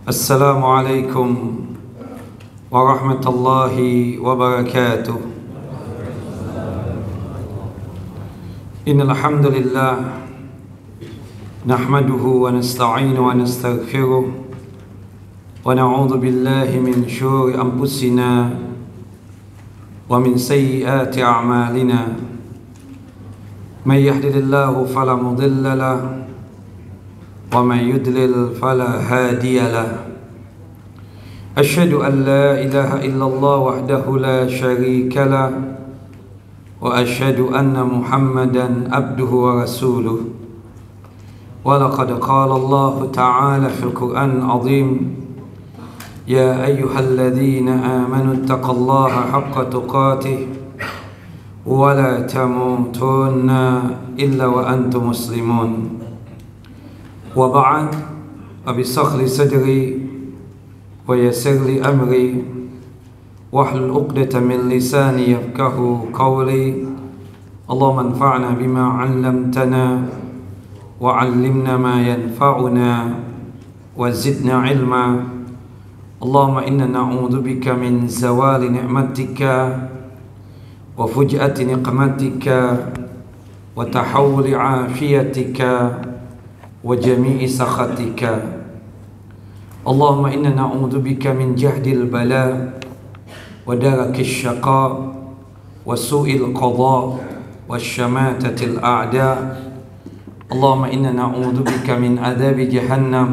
السلام عليكم ورحمة الله وبركاته. إن الحمد لله نحمده ونستعين ونستغفره ونعوذ بالله من شرور أنفسنا ومن سيئات أعمالنا. من يهده الله فلا مضل له ومن يضلل فلا هادي له. أشهد أن لا إله إلا الله وحده لا شريك له وأشهد أن محمدا عبده ورسوله. ولقد قال الله تعالى في القرآن العظيم: يا أيها الذين آمنوا اتقوا الله حق تقاته ولا تموتن إلا وأنتم مسلمون. وبعد، فبشرح لي صدري ويسر لي أمري واحلل عقدة من لساني يفقهوا قولي. اللهم انفعنا بما علمتنا وعلمنا ما ينفعنا وزدنا علما. اللهم إنا نعوذ بك من زوال نعمتك وفجأة نقمتك وتحول عافيتك وجميع سخطك. اللهم إنا نعوذ بك من جهد البلاء ودرك الشقاء وسوء القضاء والشماتة الأعداء. اللهم إنا نعوذ بك من عذاب جهنم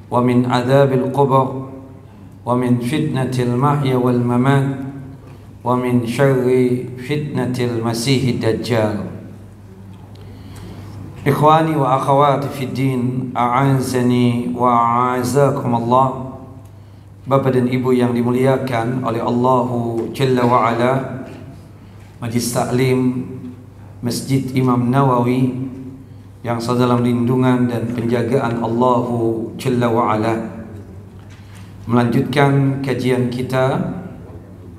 ومن عذاب القبر ومن فتنة المحيا والممات ومن شر فتنة المسيح الدجال. Ikhwani wa akhawati fi din, a'azani wa a'azakum Allah. Bapak dan Ibu yang dimuliakan oleh Allahu Jalla wa Ala, Majlis Taklim Masjid Imam Nawawi yang sedalam lindungan dan penjagaan Allahu Jalla wa Ala, melanjutkan kajian kita,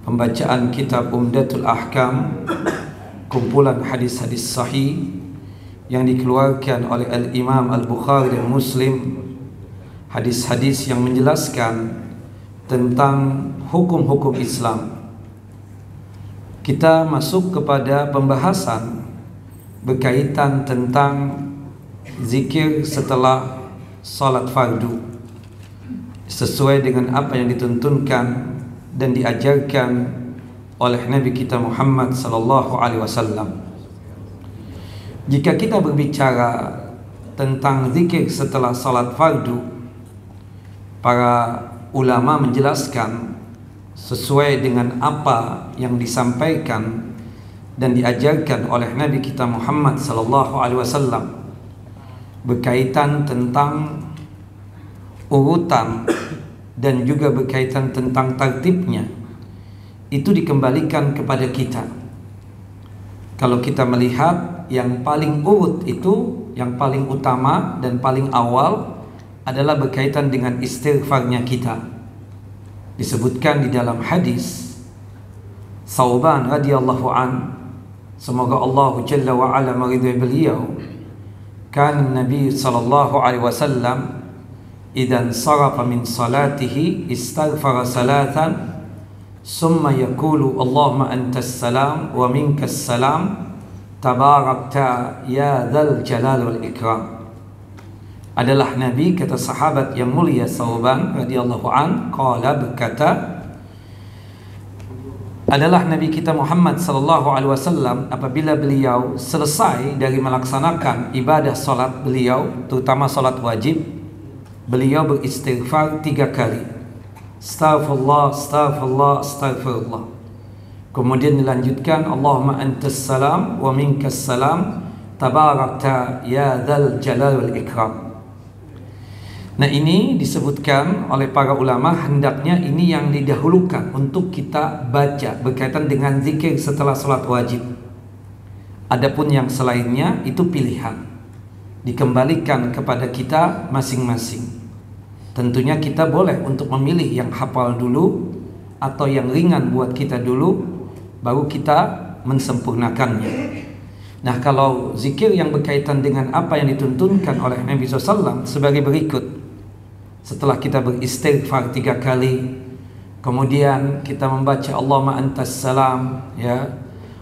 pembacaan kitab Umdatul Ahkam, kumpulan hadis-hadis sahih yang dikeluarkan oleh Al-Imam Al-Bukhari dan Muslim, hadis-hadis yang menjelaskan tentang hukum-hukum Islam. Kita masuk kepada pembahasan berkaitan tentang zikir setelah salat fardu, sesuai dengan apa yang dituntunkan dan diajarkan oleh Nabi kita Muhammad sallallahu alaihi wasallam. Jika kita berbicara tentang zikir setelah salat fardu, para ulama menjelaskan sesuai dengan apa yang disampaikan dan diajarkan oleh Nabi kita Muhammad sallallahu alaihi wasallam berkaitan tentang urutan dan juga berkaitan tentang tertibnya, itu dikembalikan kepada kita. Kalau kita melihat yang paling urut itu, yang paling utama dan paling awal adalah berkaitan dengan istighfarnya kita. Disebutkan di dalam hadis Thauban radhiyallahu an, semoga Allah Jalla wa Ala meridhai beliau, kan Nabi sallallahu alaihi wasallam idan sarafa min salatihi istaghfara salatan summa yaqulu Allahumma antas salam wa minkas salam tabarakta ya dzal jalal wal ikram. Adalah Nabi, kata sahabat yang mulia Thauban radhiyallahu an, qala, berkata, adalah Nabi kita Muhammad sallallahu alaihi wasallam apabila beliau selesai dari melaksanakan ibadah salat beliau, terutama salat wajib, beliau beristighfar 3 kali. Astaghfirullah, astaghfirullah, astaghfirullah. Kemudian dilanjutkan, Allahumma antas salam wa minkas salam tabarakta ya dzal jalal wal ikram. Nah, ini disebutkan oleh para ulama, hendaknya ini yang didahulukan untuk kita baca berkaitan dengan zikir setelah salat wajib. Adapun yang selainnya itu pilihan, dikembalikan kepada kita masing-masing. Tentunya kita boleh untuk memilih yang hafal dulu atau yang ringan buat kita dulu, baru kita mensempurnakannya. Nah, kalau zikir yang berkaitan dengan apa yang dituntunkan oleh Nabi SAW sebagai berikut. Setelah kita beristighfar 3 kali, kemudian kita membaca Allahumma antas salam, ya,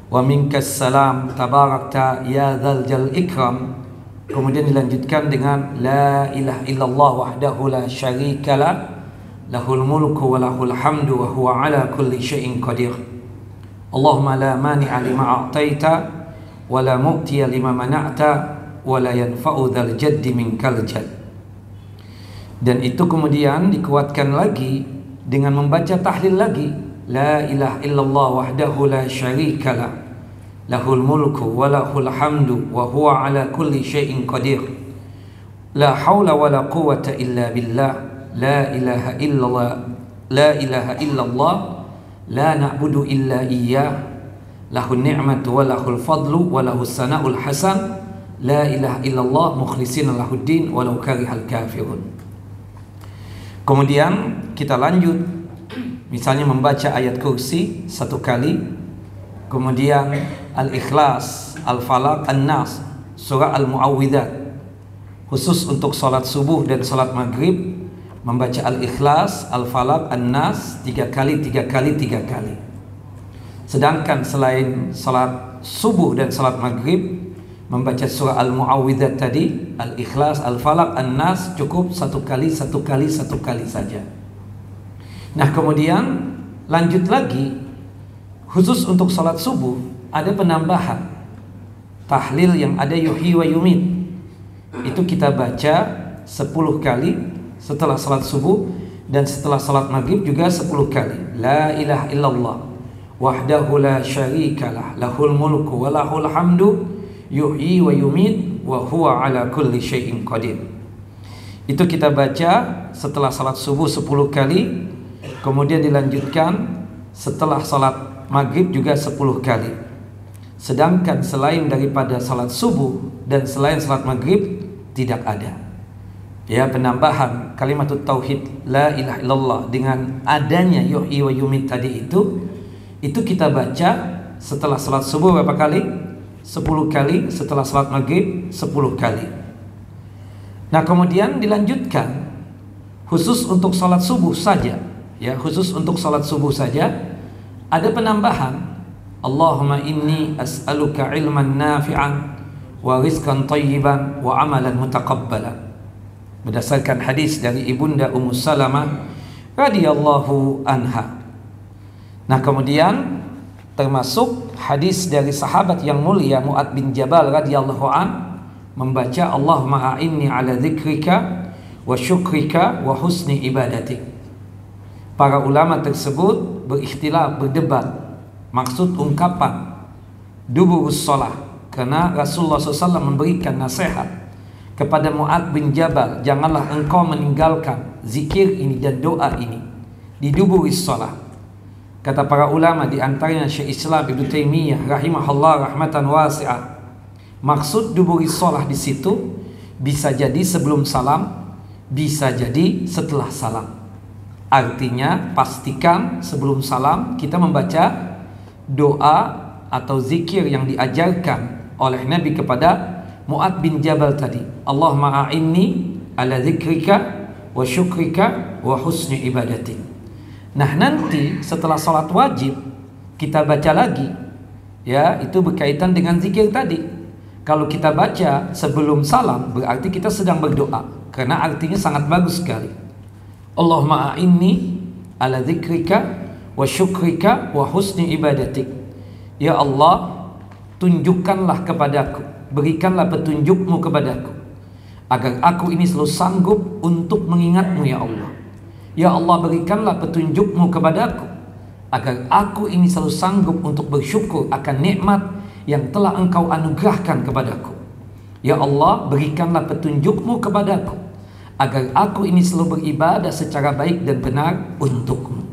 wa minkas salam tabarakta ya dzal jal ikram. Kemudian dilanjutkan dengan la ilaha illallah wahdahu la syarikalah, lahul mulku wa lahul hamdu wa huwa ala kulli syai'in qadir. Allahumma la mani'a lima a'taita wa la mu'tiya lima mana'ta wa la yanfa'u dzal jaddi minkal jadd. Dan itu kemudian dikuatkan lagi dengan membaca tahlil lagi, la ilaha illallah wahdahu la syarikalah, lahul mulku wa lahul hamdu wa huwa ala kulli syai'in qadir. La haula wa la quwwata illa billah, la ilaha illallah, la ilaha illallah, la na'budu illa iyyah, lahun ni'matu wa lahul fadlu wa lahus sana'ul hasan, la ilaha illallah mukhlishina lahuddin walau karihal kafirun. Kemudian kita lanjut, misalnya membaca ayat kursi 1 kali, kemudian Al-Ikhlas, Al-Falaq, An-Nas, surah Al-Mu'awwidzat. Khusus untuk salat subuh dan salat maghrib, membaca Al-Ikhlas, Al-Falaq, An-Nas 3 kali, 3 kali, 3 kali. Sedangkan selain salat subuh dan salat maghrib, membaca surah Al-Mu'awwidzat tadi, Al-Ikhlas, Al-Falaq, An-Nas cukup 1 kali, 1 kali, 1 kali saja. Nah, kemudian lanjut lagi, khusus untuk salat subuh ada penambahan tahlil yang ada yuhyi wa yumit. Itu kita baca 10 kali setelah salat subuh, dan setelah salat maghrib juga 10 kali. La ilaha illallah wahdahu la syarikalah, lahul mulku wa lahul hamdu yuhyi wa yumit wa huwa ala kulli syai'in qadir. Itu kita baca setelah salat subuh 10 kali, kemudian dilanjutkan setelah salat maghrib juga 10 kali. Sedangkan selain daripada salat subuh dan selain salat maghrib tidak ada, ya, penambahan kalimatut tauhid la ilaha illallah dengan adanya yuhyi wa yumit tadi. Itu kita baca setelah salat subuh berapa kali? 10 kali, setelah salat maghrib 10 kali. Nah, kemudian dilanjutkan khusus untuk salat subuh saja, ya, khusus untuk salat subuh saja ada penambahan Allahumma inni as'aluka ilman nafi'an wa rizqan thayyiban wa amalan mutaqabbalan, berdasarkan hadis dari Ibunda Ummu Salamah radhiyallahu anha. Nah, kemudian termasuk hadis dari sahabat yang mulia Mu'adz bin Jabal radhiyallahu an membaca Allahumma a'inni ala dzikrika wa syukrika wa husni ibadatik. Para ulama tersebut berikhtilaf, berdebat maksud ungkapan duburus shalah, karena Rasulullah SAW memberikan nasihat kepada Mu'adz bin Jabal, janganlah engkau meninggalkan zikir ini dan doa ini di duburus shalah. Kata para ulama, di antaranya Syekh Islam Ibnu Taimiyah rahimahullah rahmatan wasi'ah, maksud duburis shalah di situ bisa jadi sebelum salam, bisa jadi setelah salam. Artinya pastikan sebelum salam kita membaca doa atau zikir yang diajarkan oleh Nabi kepada Mu'adz bin Jabal tadi, Allahumma a'inni ala dzikrika wa syukrika wa husni ibadatik. Nah, nanti setelah sholat wajib kita baca lagi, ya, itu berkaitan dengan zikir tadi. Kalau kita baca sebelum salam berarti kita sedang berdoa, karena artinya sangat bagus sekali. Allahumma a'inni ala dzikrika wa syukrika wa husni ibadatik. Ya Allah, tunjukkanlah kepadaku, berikanlah petunjukmu kepadaku, agar aku ini selalu sanggup untuk mengingatmu ya Allah. Ya Allah, berikanlah petunjukmu kepadaku, agar aku ini selalu sanggup untuk bersyukur akan nikmat yang telah engkau anugerahkan kepadaku. Ya Allah, berikanlah petunjukmu kepadaku, agar aku ini selalu beribadah secara baik dan benar untukmu.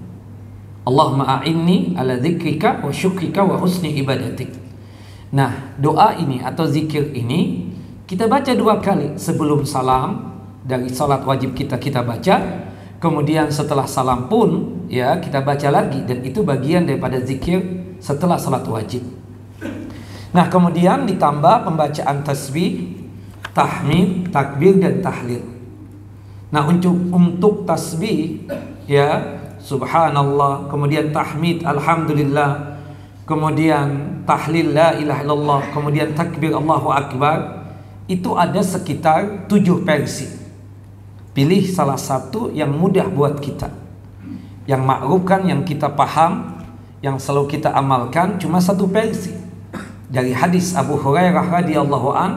Allahumma a'inni ala dzikrika wa syukrika wa husni ibadatik. Nah, doa ini atau zikir ini kita baca 2 kali sebelum salam dari salat wajib kita baca. Kemudian setelah salam pun, ya, kita baca lagi, dan itu bagian daripada zikir setelah salat wajib. Nah, kemudian ditambah pembacaan tasbih, tahmid, takbir dan tahlil. Nah, untuk tasbih ya subhanallah, kemudian tahmid alhamdulillah, kemudian tahlil la ilaha illallah, kemudian takbir Allahu akbar, itu ada sekitar 7 versi. Pilih salah satu yang mudah buat kita, yang ma'ruf kan, yang kita paham, yang selalu kita amalkan. Cuma satu versi dari hadis Abu Hurairah radhiyallahu an,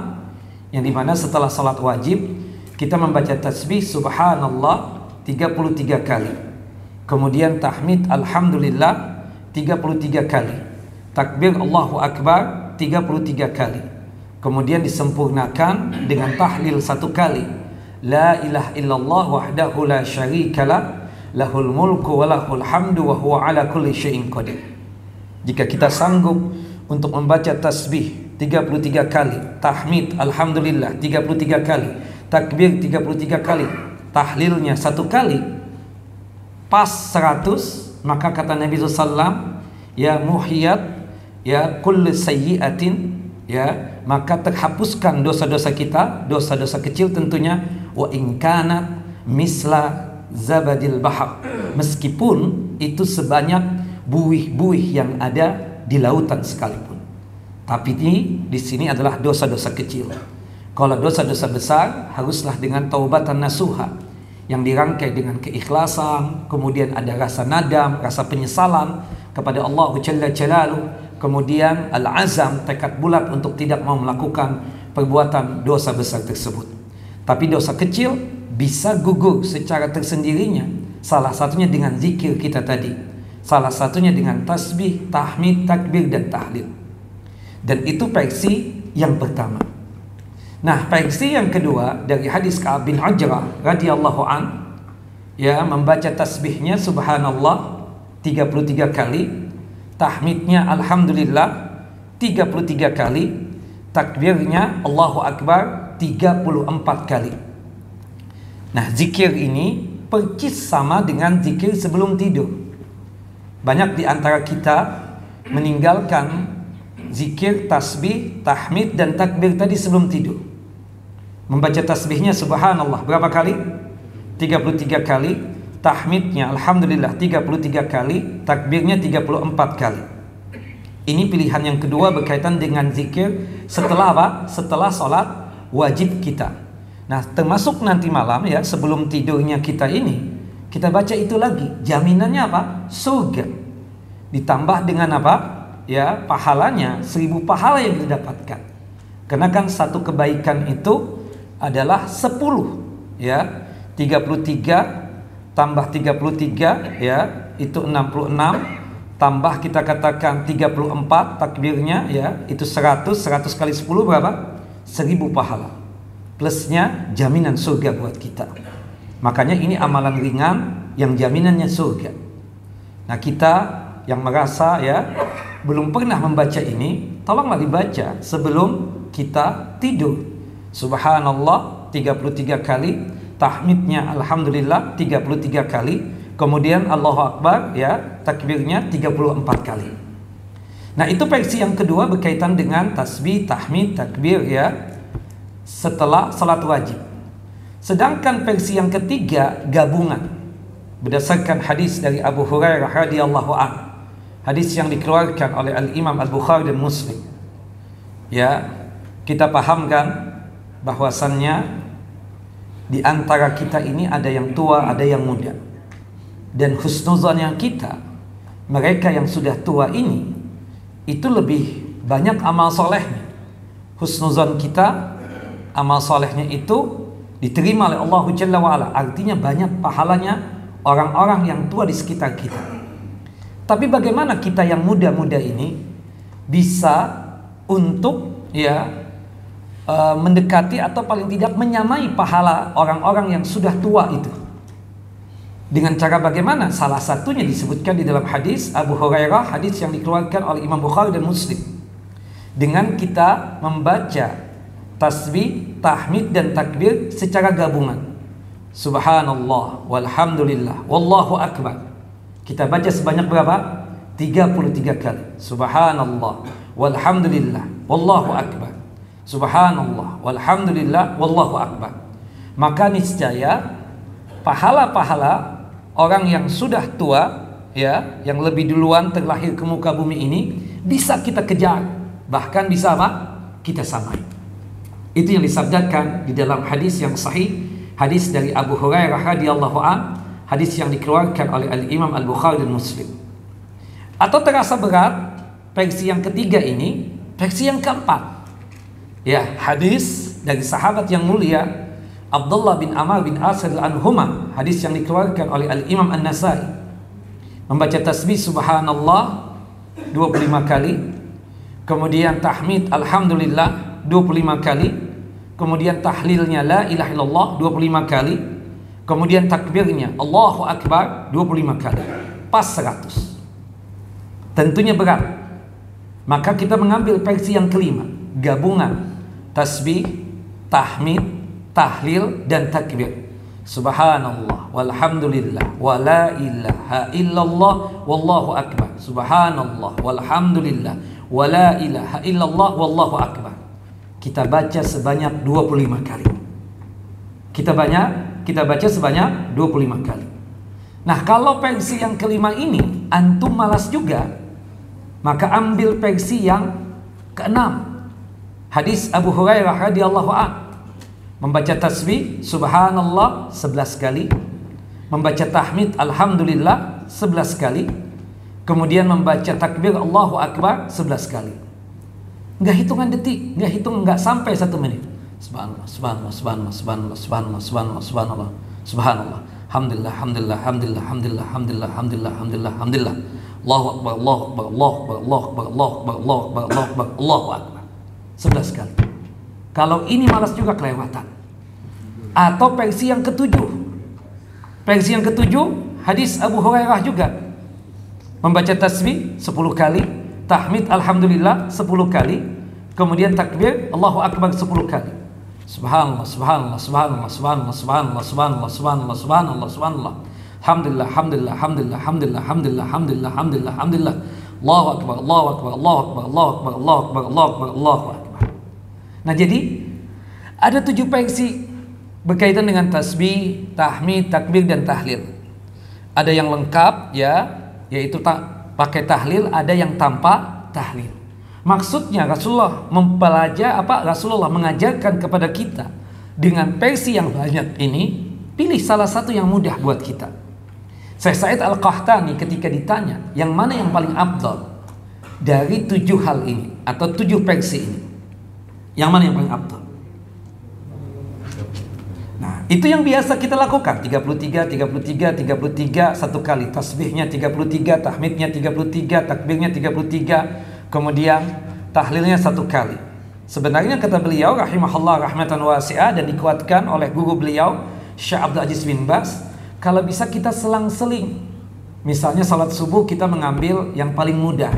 yang dimana setelah salat wajib kita membaca tasbih subhanallah 33 kali, kemudian tahmid alhamdulillah 33 kali, takbir Allahu akbar 33 kali, kemudian disempurnakan dengan tahlil 1 kali, la ilaha illallah wahdahu la syarikalah lahul mulku wa lahul hamdu wa huwa ala kulli syai'in qadir. Jika kita sanggup untuk membaca tasbih 33 kali, tahmid alhamdulillah 33 kali, takbir 33 kali, tahlilnya 1 kali, pas 100, maka kata Nabi SAW, ya muhiyat ya kulli sayyi'atin, ya maka terhapuskan dosa-dosa kita, dosa-dosa kecil tentunya, wa in kanat misla zabadil bahar, meskipun itu sebanyak buih-buih yang ada di lautan sekalipun. Tapi di sini adalah dosa-dosa kecil. Kalau dosa-dosa besar haruslah dengan taubatan nasuha, yang dirangkai dengan keikhlasan, kemudian ada rasa nadam, rasa penyesalan kepada Allah Jalla Jalaluh, kemudian al-azam, tekad bulat untuk tidak mau melakukan perbuatan dosa besar tersebut. Tapi dosa kecil bisa gugur secara tersendirinya, salah satunya dengan zikir kita tadi, salah satunya dengan tasbih, tahmid, takbir dan tahlil. Dan itu versi yang pertama. Nah, versi yang kedua dari hadis Ka'ab bin Ujrah radhiyallahu an, ya membaca tasbihnya subhanallah 33 kali, tahmidnya alhamdulillah 33 kali, takbirnya Allahu akbar 34 kali. Nah, zikir ini persis sama dengan zikir sebelum tidur. Banyak di antara kita meninggalkan zikir, tasbih, tahmid dan takbir tadi sebelum tidur. Membaca tasbihnya subhanallah berapa kali? 33 kali, tahmidnya alhamdulillah 33 kali, takbirnya 34 kali. Ini pilihan yang kedua berkaitan dengan zikir setelah apa? Setelah sholat wajib kita. Nah, termasuk nanti malam ya, sebelum tidurnya kita ini, kita baca itu lagi. Jaminannya apa? Surga. Ditambah dengan apa? Ya, pahalanya 1000 pahala yang didapatkan. Karena kan satu kebaikan itu adalah 10, ya. 33 tambah 33 ya, itu 66, tambah kita katakan 34 takbirnya ya, itu 100 kali 10 berapa? 1000 pahala. Plusnya jaminan surga buat kita. Makanya ini amalan ringan yang jaminannya surga. Nah, kita yang merasa ya belum pernah membaca ini, tolonglah dibaca sebelum kita tidur. Subhanallah 33 kali, tahmidnya alhamdulillah 33 kali, kemudian Allahu akbar ya, takbirnya 34 kali. Nah, itu versi yang kedua berkaitan dengan tasbih, tahmid, takbir ya setelah salat wajib. Sedangkan versi yang ketiga gabungan berdasarkan hadis dari Abu Hurairah radhiyallahu anhu. Hadis yang dikeluarkan oleh Al-Imam Al-Bukhari dan Muslim. Ya, kita pahamkan bahwasannya di antara kita ini ada yang tua, ada yang muda. Dan husnuzan yang kita, mereka yang sudah tua ini, itu lebih banyak amal solehnya. Husnuzan kita, amal solehnya itu diterima oleh Allah Jalla wa'ala. Artinya banyak pahalanya orang-orang yang tua di sekitar kita. Tapi bagaimana kita yang muda-muda ini bisa untuk ya mendekati atau paling tidak menyamai pahala orang-orang yang sudah tua itu? Dengan cara bagaimana? Salah satunya disebutkan di dalam hadis Abu Hurairah, hadis yang dikeluarkan oleh Imam Bukhari dan Muslim. Dengan kita membaca tasbih, tahmid dan takbir secara gabungan. Subhanallah walhamdulillah wallahu akbar. Kita baca sebanyak berapa? 33 kali. Subhanallah walhamdulillah wallahu akbar, subhanallah, walhamdulillah, wallahu akbar. Maka niscaya pahala-pahala orang yang sudah tua, ya, yang lebih duluan terlahir ke muka bumi ini bisa kita kejar, bahkan bisa apa? Kita samai. Itu yang disabdakan di dalam hadis yang sahih, hadis dari Abu Hurairah radhiyallahu an, hadis yang dikeluarkan oleh Al-Imam Al-Bukhari dan Muslim. Atau terasa berat, versi yang ketiga ini, versi yang keempat. Ya, hadis dari sahabat yang mulia Abdullah bin Amr bin As anhuma, hadis yang dikeluarkan oleh Al-Imam An-Nasai. Membaca tasbih subhanallah 25 kali, kemudian tahmid alhamdulillah 25 kali, kemudian tahlilnya la ilaha illallah 25 kali, kemudian takbirnya Allahu akbar 25 kali. Pas 100. Tentunya berat. Maka kita mengambil versi yang kelima, gabungan tasbih, tahmid, tahlil dan takbir. Subhanallah walhamdulillah wa la ilaha illallah wallahu akbar. Subhanallah walhamdulillah wa la ilaha illallah wallahu akbar. Kita baca sebanyak 25 kali. Kita baca sebanyak 25 kali. Nah, kalau versi yang kelima ini antum malas juga, maka ambil versi yang keenam. Hadis Abu Hurairah radhiyallahu an, membaca tasbih subhanallah 11 kali, membaca tahmid alhamdulillah 11 kali, kemudian membaca takbir Allahu akbar 11 kali. Enggak hitungan detik, enggak sampai 1 menit. Subhanallah, subhanallah, subhanallah, subhanallah, subhanallah, subhanallah, subhanallah, subhanallah. Alhamdulillah, alhamdulillah, alhamdulillah, alhamdulillah, alhamdulillah, alhamdulillah, alhamdulillah, alhamdulillah. Allahu akbar, Allahu akbar, Allahu akbar, Allahu akbar, Allahu akbar, Allahu akbar, Allahu akbar, Allahu akbar. 11 kali. Kalau ini malas juga kelewatan. Atau versi yang ketujuh. Versi yang ketujuh, hadis Abu Hurairah juga. Membaca tasbih 10 kali, tahmid alhamdulillah 10 kali, kemudian takbir Allahu akbar 10 kali. Subhanallah, subhanallah, subhanallah, subhanallah, subhanallah, subhanallah, subhanallah, subhanallah, subhanallah. Alhamdulillah, alhamdulillah, alhamdulillah, alhamdulillah, alhamdulillah, alhamdulillah, alhamdulillah, alhamdulillah. Allahu akbar, Allahu akbar, Allahu akbar, Allahu akbar, Allahu akbar, Allahu akbar, Allahu akbar. Nah, jadi ada 7 versi berkaitan dengan tasbih, tahmid, takbir dan tahlil. Ada yang lengkap ya, yaitu pakai tahlil, ada yang tanpa tahlil. Maksudnya Rasulullah Rasulullah mengajarkan kepada kita dengan versi yang banyak ini, pilih salah satu yang mudah buat kita. Syekh Sa'id Al-Qahtani ketika ditanya yang mana yang paling afdal dari 7 hal ini atau 7 versi ini, yang mana yang paling afdal? Nah, itu yang biasa kita lakukan. 33, 33, 33 satu kali, tasbihnya 33, tahmidnya 33, takbirnya 33, kemudian tahlilnya 1 kali. Sebenarnya kata beliau rahimahullah rahmatan wasi'ah dan dikuatkan oleh guru beliau Syekh Abdul Aziz bin Baz, kalau bisa kita selang-seling. Misalnya salat subuh kita mengambil yang paling mudah,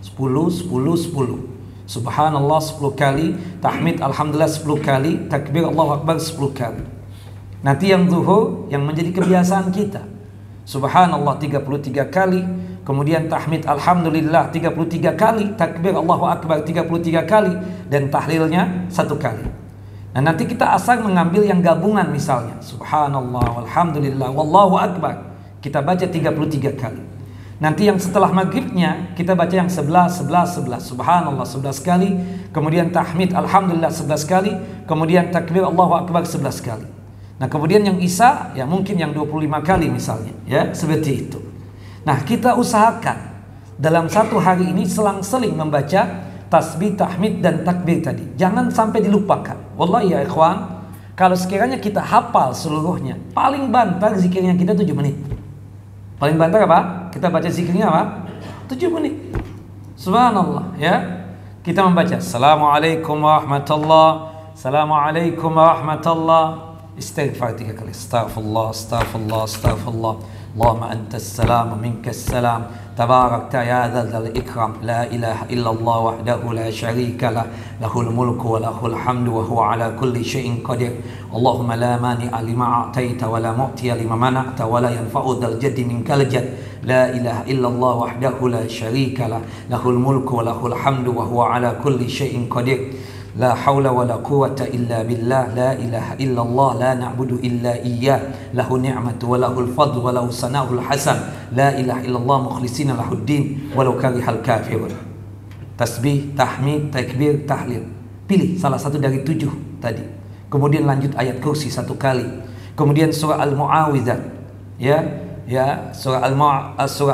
10 10 10. Subhanallah 10 kali, tahmid alhamdulillah 10 kali, takbir Allahu akbar 10 kali. Nanti yang zuhur yang menjadi kebiasaan kita, subhanallah 33 kali, kemudian tahmid alhamdulillah 33 kali, takbir Allahu akbar 33 kali, dan tahlilnya 1 kali. Nah, nanti kita asal mengambil yang gabungan, misalnya subhanallah walhamdulillah wallahu akbar, kita baca 33 kali. Nanti yang setelah maghribnya kita baca yang 11 11 11, subhanallah 11 kali, kemudian tahmid alhamdulillah 11 kali, kemudian takbir Allahu akbar 11 kali. Nah, kemudian yang isya ya mungkin yang 25 kali misalnya, ya seperti itu. Nah, kita usahakan dalam satu hari ini selang-seling membaca tasbih, tahmid dan takbir tadi. Jangan sampai dilupakan. Wallahi ya ikhwan, kalau sekiranya kita hafal seluruhnya, paling banter zikirnya kita 7 menit. Paling banter apa? Kita baca zikirnya apa? 7 menit. Subhanallah, ya. Kita membaca Assalamualaikum warahmatullahi, Assalamualaikum warahmatullahi, Istighfar 3 kali. Astaghfirullah, astaghfirullah, astaghfirullah. Allahumma antas salam wa minkas salam. Tabarakta ya dzal ikram. La ilaha illallah wahdahu la syarika lah. Lahul mulku wa lahul hamdu wa huwa ala kulli syai'in qadir. Allahumma la mani'a lima a'taita wa la mu'tiya lima mana'ta wa la yanfa'u dzal jaddi minkal jadd. La ilaha illallah wahdahu la syarika lah. Lahul mulku wa lahul hamdu wa huwa ala kulli syai'in qadir. La haula wa la quwwata illa billah. La ilaha illallah la na'budu illa iyyah. Lahu ni'matu wa lahul fadlu wa lahu sana'ul hasan. La ilaha illallah mukhlishina lahuddin walau karihal kafirun. Tasbih, tahmid, takbir, tahlil. Pilih salah satu dari 7 tadi. Kemudian lanjut ayat kursi 1 kali. Kemudian surah Al-Mu'awwidzat. Surah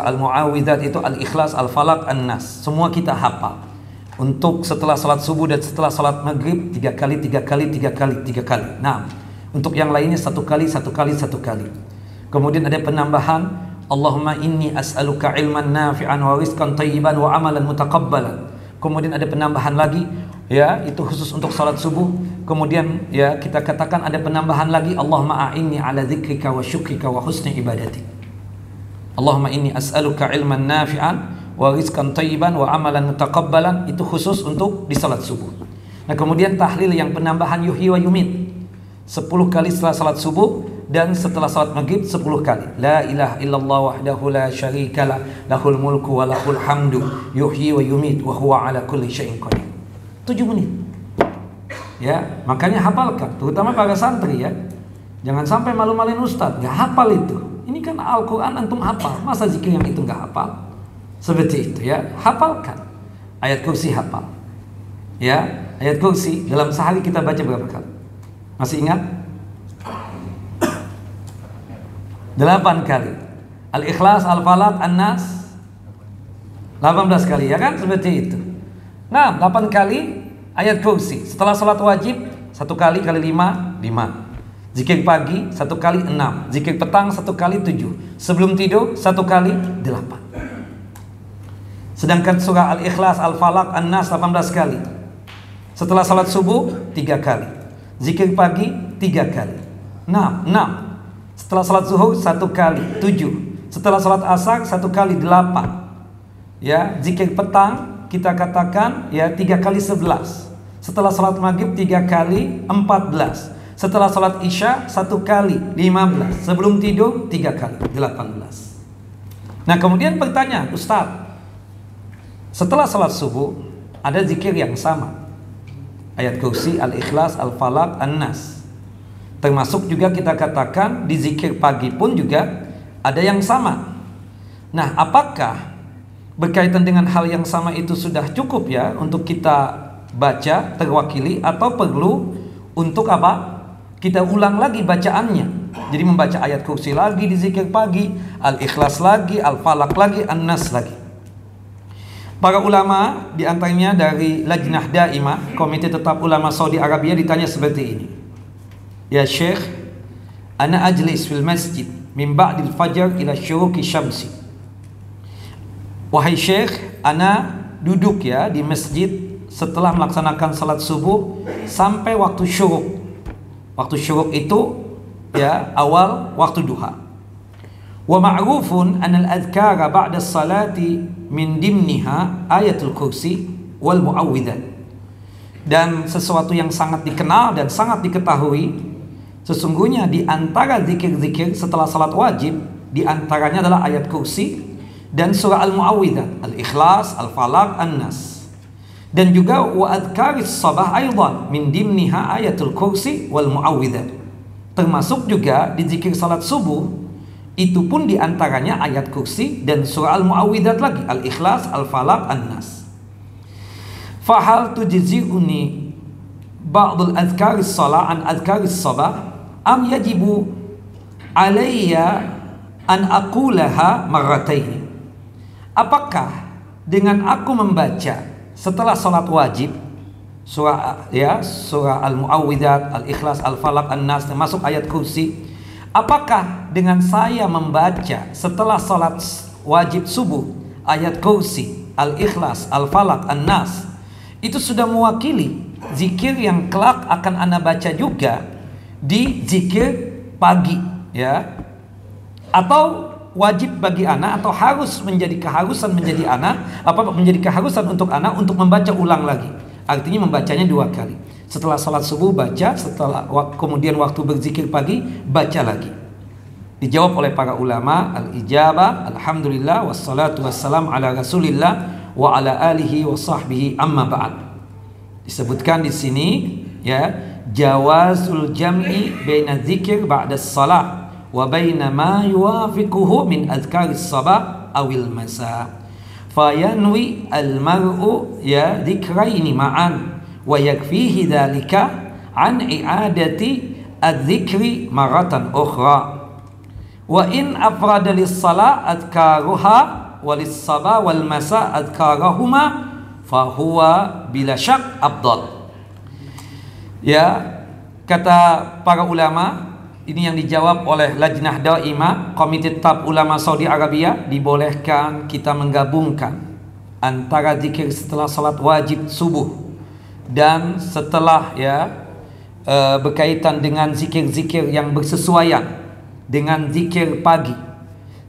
Al-Mu'awwidzat itu Al-Ikhlas, Al-Falaq, An-Nas. Semua kita hafal. Untuk setelah salat subuh dan setelah salat maghrib 3 kali, 3 kali, 3 kali, 3 kali. Nah, untuk yang lainnya 1 kali, 1 kali, 1 kali. Kemudian ada penambahan, Allahumma inni as'aluka ilman nafi'an wa rizqan thayyiban wa amalan mutaqabbalan. Kemudian ada penambahan lagi, ya, itu khusus untuk salat subuh. Kemudian ya kita katakan ada penambahan lagi, Allahumma a'inni ala dzikrika wa syukrika wa husni ibadati. Allahumma inni as'aluka ilman nafi'an wa rizqan thayyiban wa amalan mutaqabbalan, itu khusus untuk di salat subuh. Nah, kemudian tahlil yang penambahan yuhyi wa yumit 10 kali setelah salat subuh dan setelah salat maghrib 10 kali. La ilaha illallah wahdahu la syarikalah, lahul mulku wa lahul hamdu, yuhyi wa yumit wa huwa ala kulli syai'in qadir. 7 menit. Ya, makanya hafalkan, terutama para santri ya. Jangan sampai malu-maluin ustaz, enggak hafal itu. Ini kan Al-Qur'an antum hafal, masa zikir yang itu enggak hafal? Seperti itu ya, hafalkan. Ayat kursi hafal. Ya, ayat kursi dalam sehari kita baca berapa kali? Masih ingat? 8 kali. Al-Ikhlas, Al-Falaq, An-Nas 18 kali, ya kan? Seperti itu. Nah, 8 kali ayat kursi. Setelah salat wajib 1 kali kali 5, 5. Zikir pagi 1 kali 6. Zikir petang 1 kali 7. Sebelum tidur 1 kali 8. Sedangkan surah Al-Ikhlas, Al-Falaq, An-Nas 18 kali. Setelah salat subuh 3 kali. Zikir pagi 3 kali. 6. Setelah salat zuhur 1 kali 7. Setelah salat asar 1 kali 8. Ya, zikir petang kita katakan ya 3 kali 11. Setelah salat maghrib 3 kali 14. Setelah salat isya 1 kali 15. Sebelum tidur 3 kali 18. Nah, kemudian pertanyaan, Ustaz, setelah salat subuh ada zikir yang sama. Ayat kursi, Al-Ikhlas, Al-Falaq, An-Nas. Termasuk juga kita katakan di zikir pagi pun juga ada yang sama. Nah, apakah berkaitan dengan hal yang sama itu sudah cukup ya untuk kita baca terwakili, atau perlu untuk apa? Kita ulang lagi bacaannya. Jadi membaca ayat kursi lagi di zikir pagi, Al-Ikhlas lagi, Al-Falaq lagi, An-Nas lagi. Para ulama diantaranya dari Lajnah Daimah, Komite Tetap Ulama Saudi Arabia, ditanya seperti ini. Ya Syekh, ana ajlis fil masjid min ba'dil fajar ila syuruqi syamsi. Wahai Syekh, ana duduk ya di masjid setelah melaksanakan salat subuh sampai waktu syuruk. Waktu syuruk itu ya awal waktu duha. Wa ma'rufun anal adhkara ba'da salati min dimniha ayatul kursi wal mu'awwidzat. Dan sesuatu yang sangat dikenal dan sangat diketahui, sesungguhnya di antara zikir-zikir setelah salat wajib, di antaranya adalah ayat kursi dan surah Al-Mu'awwidzat, Al-Ikhlas, Al-Falaq, An-Nas. Dan juga wa adhkaris sabah aidan min dimniha ayatul kursi wal mu'awwidzat. Termasuk juga di zikir salat subuh, itu pun diantaranya ayat kursi dan surah Al-Mu'awwidzat lagi, Al-Ikhlas, Al-Falaq, An-Nas. Fahal tujzi'uni ba'dul adhkaris salah an adhkaris sabah am yajibu alayya an aqulaha marrataini. Apakah dengan aku membaca setelah salat wajib surah Al-Mu'awwidzat, Al-Ikhlas, Al-Falaq, An-Nas, termasuk ayat kursi, apakah dengan saya membaca setelah salat wajib subuh ayat kursi, Al-Ikhlas, Al-Falaq, An-Nas itu sudah mewakili zikir yang kelak akan ana baca juga di zikir pagi, ya, atau wajib bagi anak atau harus menjadi keharusan menjadi keharusan untuk anak untuk membaca ulang lagi. Artinya membacanya 2 kali. Setelah salat subuh baca, kemudian waktu berzikir pagi baca lagi. Dijawab oleh para ulama, al-ijabah, alhamdulillah, wassalatu wassalam ala rasulillah wa ala alihi wa sahbihi, amma ba'd. Disebutkan di sini, ya, jawazul jam'i baina dzikir ba'da shalah wa baina ma yuwafiquhu min adhkaris sabah awil masa. Fayanwi al-mar'u ya dzikraini ma'an wa yakfihi dzalika an i'adati adz-dzikri maratan ukhra. Wa in afrada lis-salah adhkaruha wa lis-sabah wal masa adhkarahuma fahuwa bila syak afdal. Ya, kata para ulama, ini yang dijawab oleh Lajnah Daimah, Komite Tetap Ulama Saudi Arabia, dibolehkan kita menggabungkan antara zikir setelah salat wajib subuh dan setelah, ya, berkaitan dengan zikir-zikir yang bersesuaian dengan zikir pagi,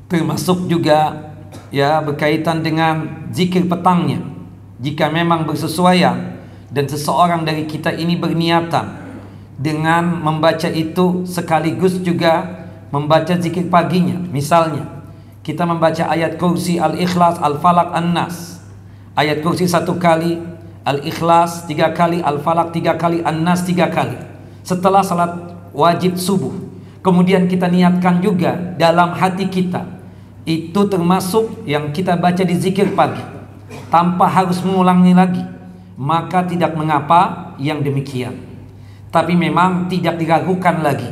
termasuk juga, ya, berkaitan dengan zikir petangnya. Jika memang bersesuaian dan seseorang dari kita ini berniatan dengan membaca itu sekaligus juga membaca zikir paginya. Misalnya kita membaca ayat kursi, Al-Ikhlas, Al-Falaq, An-Nas. Ayat kursi 1 kali, Al-Ikhlas 3 kali, Al-Falaq 3 kali, An-Nas 3 kali setelah salat wajib subuh. Kemudian kita niatkan juga dalam hati kita, itu termasuk yang kita baca di zikir pagi tanpa harus mengulangi lagi, maka tidak mengapa yang demikian. Tapi memang tidak diragukan lagi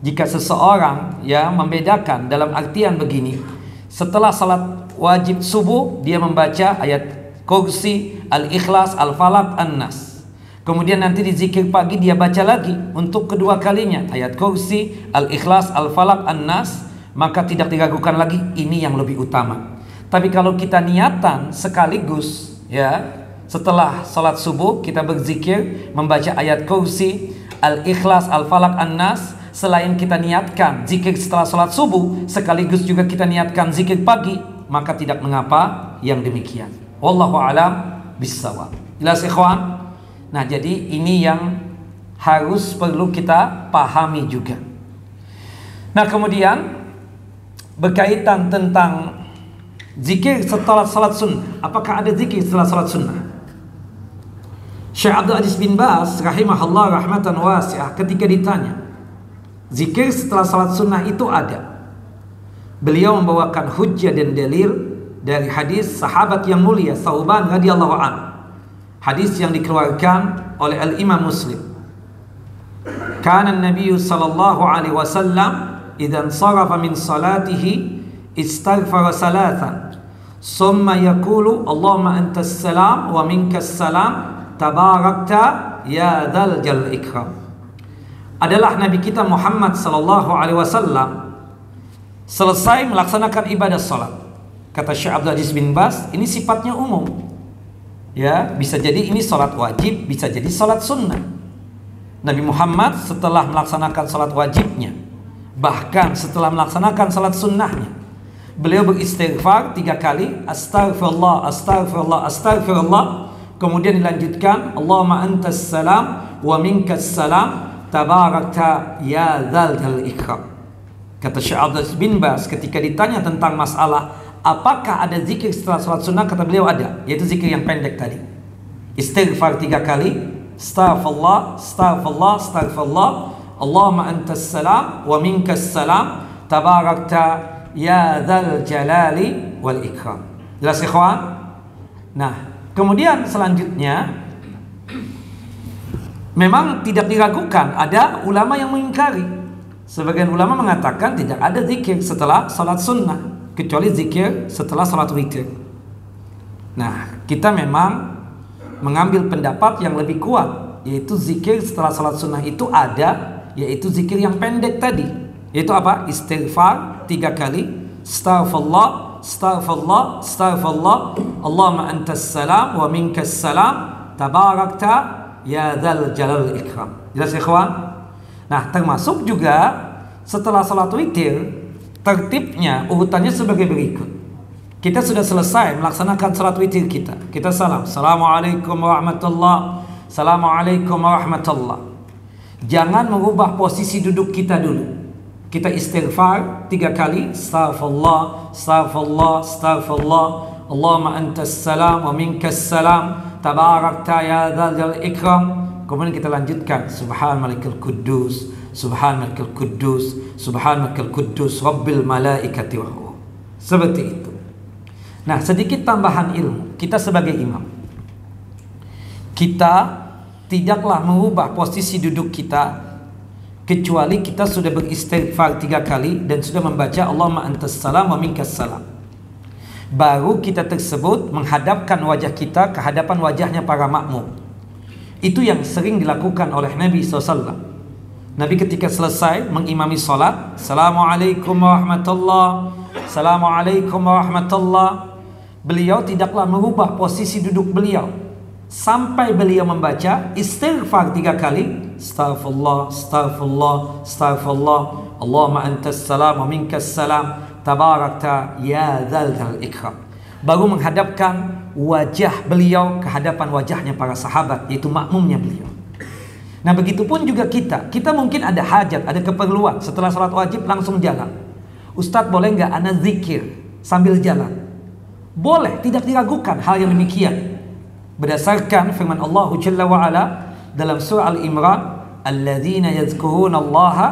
jika seseorang, ya, membedakan dalam artian begini: setelah salat wajib subuh dia membaca ayat kursi, Al-Ikhlas, Al-Falaq, An-Nas. Kemudian nanti di zikir pagi dia baca lagi untuk kedua kalinya ayat kursi, Al-Ikhlas, Al-Falaq, An-Nas, maka tidak diragukan lagi ini yang lebih utama. Tapi kalau kita niatan sekaligus, ya, setelah salat subuh kita berzikir membaca ayat kursi, Al-Ikhlas, Al-Falaq, An-Nas, selain kita niatkan zikir setelah salat subuh sekaligus juga kita niatkan zikir pagi, maka tidak mengapa yang demikian. Wallahu a'lam bissawab. Jelas ikhwan? Nah, jadi ini yang harus perlu kita pahami juga. Nah, kemudian berkaitan tentang zikir setelah salat sunnah. Apakah ada zikir setelah salat sunnah? Syekh Abdul Aziz bin Baz rahimahullah rahmatan wasi'ah ketika ditanya zikir setelah salat sunnah itu ada, beliau membawakan hujjah dan dalil dari hadis sahabat yang mulia Tsauban radhiyallahu anhu, hadis yang dikeluarkan oleh Al-Imam Muslim. Kana an-nabiy sallallahu alaihi wasallam idza sarafa min salatihi istaghfara salatan summa yaqulu Allahumma antas salam wa minkas salam tabarakta ya dzal jalal ikram. Adalah Nabi kita Muhammad sallallahu alaihi wasallam selesai melaksanakan ibadah salat. Kata Syekh Abdul Aziz bin Baz, ini sifatnya umum. Ya, bisa jadi ini salat wajib, bisa jadi salat sunnah. Nabi Muhammad setelah melaksanakan salat wajibnya, bahkan setelah melaksanakan salat sunnahnya, beliau beristighfar 3 kali, astaghfirullah, astaghfirullah, astaghfirullah. Kemudian dilanjutkan, Allahumma antas salam wa minkas salam tabarakta ya dzal jalal ikram. Kata Syekh Abdul Aziz bin Baz ketika ditanya tentang masalah apakah ada zikir setelah salat sunnah, kata beliau ada, yaitu zikir yang pendek tadi. Istighfar 3 kali, astaghfirullah, astaghfirullah, astaghfirullah, Allahumma antas salam wa minkas salam tabarakta ya dzal jalali wal ikram. Jelas ikhwan? Nah, kemudian selanjutnya memang tidak diragukan, ada ulama yang mengingkari. Sebagian ulama mengatakan tidak ada zikir setelah salat sunnah kecuali zikir setelah salat witir. Nah, kita memang mengambil pendapat yang lebih kuat, yaitu zikir setelah salat sunnah itu ada, yaitu zikir yang pendek tadi, yaitu apa? Istighfar 3 kali, astaghfirullah, astaghfirullah, astaghfirullah, Allahumma antas salam wa minkas salam tabarakta ya dzal jalal ikram. Jelas ikhwan? Nah, termasuk juga setelah salat witir, tertibnya urutannya sebagai berikut. Kita sudah selesai melaksanakan salat witir kita. Kita salam, Assalamualaikum warahmatullah, Assalamualaikum warahmatullah. Jangan mengubah posisi duduk kita dulu. Kita istighfar 3 kali, astaghfirullah, astaghfirullah, astaghfirullah. Allahumma antas salam wa minkas salam, tabarakta ya dzal ikram. Kemudian kita lanjutkan, subhanallah quddus, subhanakal quddus, subhanakal quddus, rabbil malaikati wa ruh. Seperti itu. Nah, sedikit tambahan ilmu. Kita sebagai imam, kita tidaklah mengubah posisi duduk kita kecuali kita sudah beristighfar 3 kali dan sudah membaca Allahumma antas salam wa minkas salam. Baru kita tersebut menghadapkan wajah kita ke hadapan wajahnya para makmum. Itu yang sering dilakukan oleh Nabi SAW. Nabi ketika selesai mengimami salat, Assalamualaikum warahmatullah, Assalamualaikum warahmatullah, beliau tidaklah merubah posisi duduk beliau sampai beliau membaca istighfar 3 kali, astaghfirullah, astaghfirullah, astaghfirullah, Allahumma antas salam wa minkas salam, tabarakta ya dzal ikram. Baru menghadapkan wajah beliau ke hadapan wajahnya para sahabat, yaitu makmumnya beliau. Nah, begitupun juga kita mungkin ada hajat, ada keperluan setelah salat wajib langsung jalan. Ustadz, boleh nggak ana zikir sambil jalan? Boleh, tidak diragukan hal yang demikian. Berdasarkan firman Allah Jalla wa Ala dalam surah Al-Imran, alladzina yadhkuruna Allaha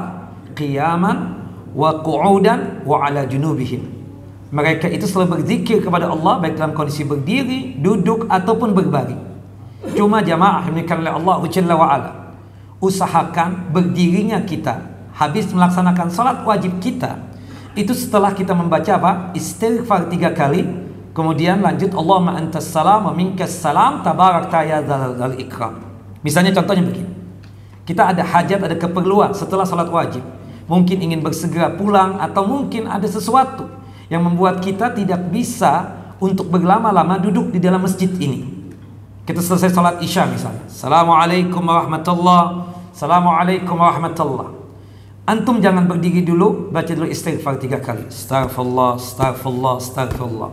qiyaman wa qu'udan wa ala junubihim. Mereka itu selalu berzikir kepada Allah baik dalam kondisi berdiri, duduk ataupun berbaring. Cuma jamaah yang dimuliakan oleh Allah Jalla wa Ala, usahakan berdirinya kita habis melaksanakan salat wajib kita itu setelah kita membaca apa? Istighfar 3 kali, kemudian lanjut Allahumma antas salam wa minkas salam, tabarakta ya dzal ikram. Misalnya contohnya begini. Kita ada hajat, ada keperluan setelah salat wajib. Mungkin ingin bersegera pulang atau mungkin ada sesuatu yang membuat kita tidak bisa untuk berlama-lama duduk di dalam masjid ini. Kita selesai salat Isya misalnya, Assalamualaikum warahmatullah, Assalamualaikum warahmatullah. Antum jangan berdiri dulu, baca dulu istighfar 3 kali. Astaghfirullah, astaghfirullah, astaghfirullah.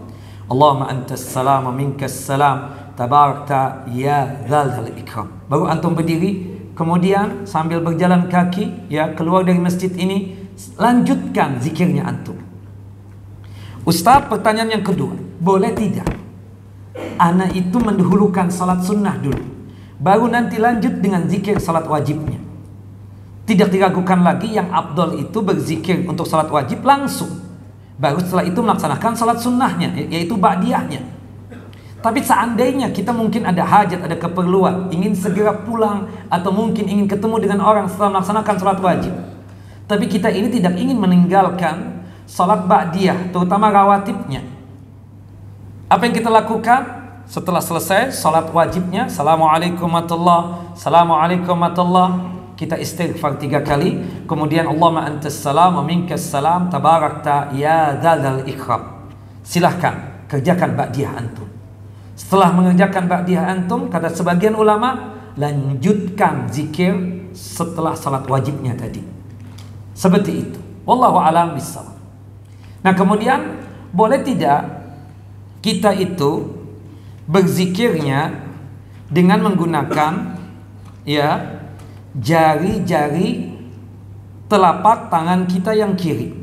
Allahumma antas salam wa minkas salam, tabarakta ya dzal ikram. Baru antum berdiri, kemudian sambil berjalan kaki ya keluar dari masjid ini, lanjutkan zikirnya antum. Ustaz, pertanyaan yang kedua, boleh tidak ana itu mendahulukan salat sunnah dulu, baru nanti lanjut dengan zikir salat wajibnya? Tidak diragukan lagi, yang afdal itu berzikir untuk salat wajib langsung, baru setelah itu melaksanakan salat sunnahnya, yaitu ba'diyahnya. Tapi seandainya kita mungkin ada hajat, ada keperluan, ingin segera pulang atau mungkin ingin ketemu dengan orang setelah melaksanakan salat wajib, tapi kita ini tidak ingin meninggalkan salat ba'diyah, terutama rawatibnya. Apa yang kita lakukan? Setelah selesai salat wajibnya, Assalamualaikum warahmatullah, Assalamualaikum warahmatullah, kita istighfar 3 kali, kemudian Allahumma antas salam wa minkas salam, tabarakta ya dzal ikram. Silahkan kerjakan ba'diyah antum. Setelah mengerjakan ba'diyah antum, kata sebagian ulama, lanjutkan zikir setelah salat wajibnya tadi. Seperti itu. Wallahu a'lam bishawab. Nah, kemudian boleh tidak kita itu berzikirnya dengan menggunakan ya jari-jari telapak tangan kita yang kiri?